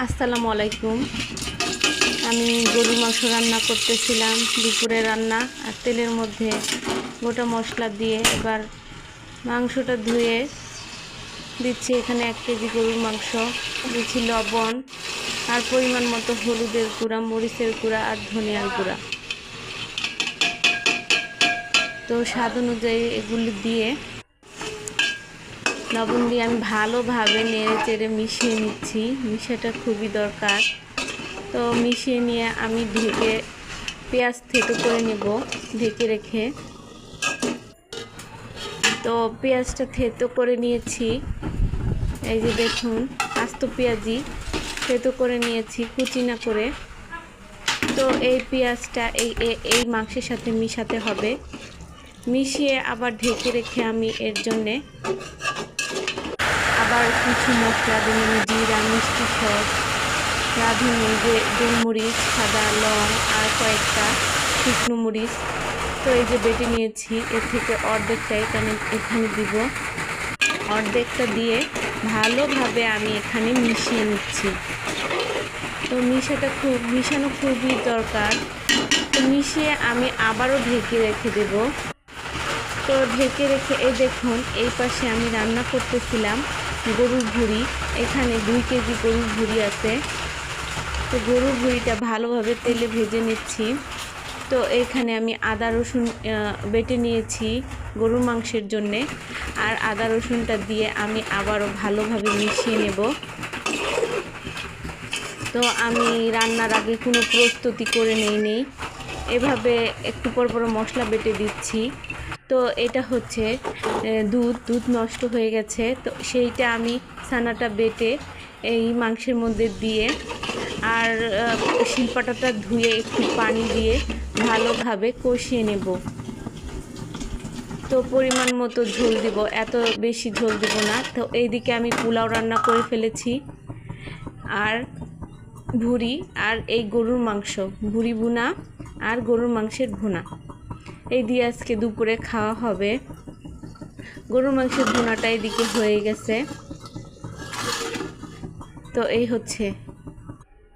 আসসালামু আলাইকুম। আমি গরুর মাংস রান্না করতেছিলাম, দুপুরে রান্না। আর তেলের মধ্যে গোটা মশলা দিয়ে এবার মাংসটা ধুয়ে দিচ্ছি। এখানে 1 কেজি গরুর মাংস, দিচ্ছি লবণ আর পরিমাণ মতো হলুদের গুঁড়া, মরিচের গুঁড়া আর ধনিয়ার গুঁড়া। তো স্বাদ অনুযায়ী এগুলি দিয়ে লবণ দিয়ে আমি ভালোভাবে নেড়ে চেড়ে মিশিয়ে নিচ্ছি। মিশাটা খুবই দরকার। তো মিশিয়ে নিয়ে আমি ঢেকে পেঁয়াজ থেতো করে নেব ঢেকে রেখে। তো পেঁয়াজটা থেতো করে নিয়েছি, এই যে দেখুন আস্ত পেঁয়াজি থেতো করে নিয়েছি, কুচি না করে। তো এই পেঁয়াজটা এই মাংসের সাথে মিশাতে হবে। মিশিয়ে আবার ঢেকে রেখে আমি এর জন্যে আবার কিছু মশলা দিলাম, জিরা, মিষ্টি সস, রাঁধুনি, গোলমরিচ, সাদা লং আর কয়েকটা শুকনো মরিচ। তো এই যে বেটে নিয়েছি, এর থেকে অর্ধেকটা এখানে দিব। অর্ধেকটা দিয়ে ভালোভাবে আমি এখানে মিশিয়ে নিচ্ছি। তো মিশানো খুবই দরকার। তো মিশিয়ে আমি আবারও ঢেকে রেখে দেব। তো ঢেকে রেখে এই দেখুন এই পাশে আমি রান্না করতেছিলাম গরুর ভুঁড়ি। এখানে 2 কেজি গরুর ভুঁড়ি আছে। তো গরুর ভুঁড়িটা ভালোভাবে তেলে ভেজে নিচ্ছি। তো এখানে আমি আদা রসুন বেটে নিয়েছি গরুর মাংসের জন্যে। আর আদা রসুনটা দিয়ে আমি আবারও ভালোভাবে মিশিয়ে নেব। তো আমি রান্নার আগে কোনো প্রস্তুতি করে নেই, এভাবে একটু পর পর মশলা বেটে দিচ্ছি। তো এটা হচ্ছে দুধ নষ্ট হয়ে গেছে, তো সেইটা আমি ছানাটা বেটে এই মাংসের মধ্যে দিয়ে আর শিলপাটাটা ধুয়ে একটু পানি দিয়ে ভালোভাবে কষিয়ে নেব। তো পরিমাণ মতো ঝোল দিব, এত বেশি ঝোল দিব না। তো এইদিকে আমি পোলাও রান্না করে ফেলেছি, আর ভুঁড়ি আর এই গরুর মাংস, ভুঁড়ি ভুনা আর গরুর মাংসের ভুনা, এই দিয়ে আজকে দুপুরে খাওয়া হবে। গরুর মাংসের ভুনাটা এদিকে হয়ে গেছে। তো এই হচ্ছে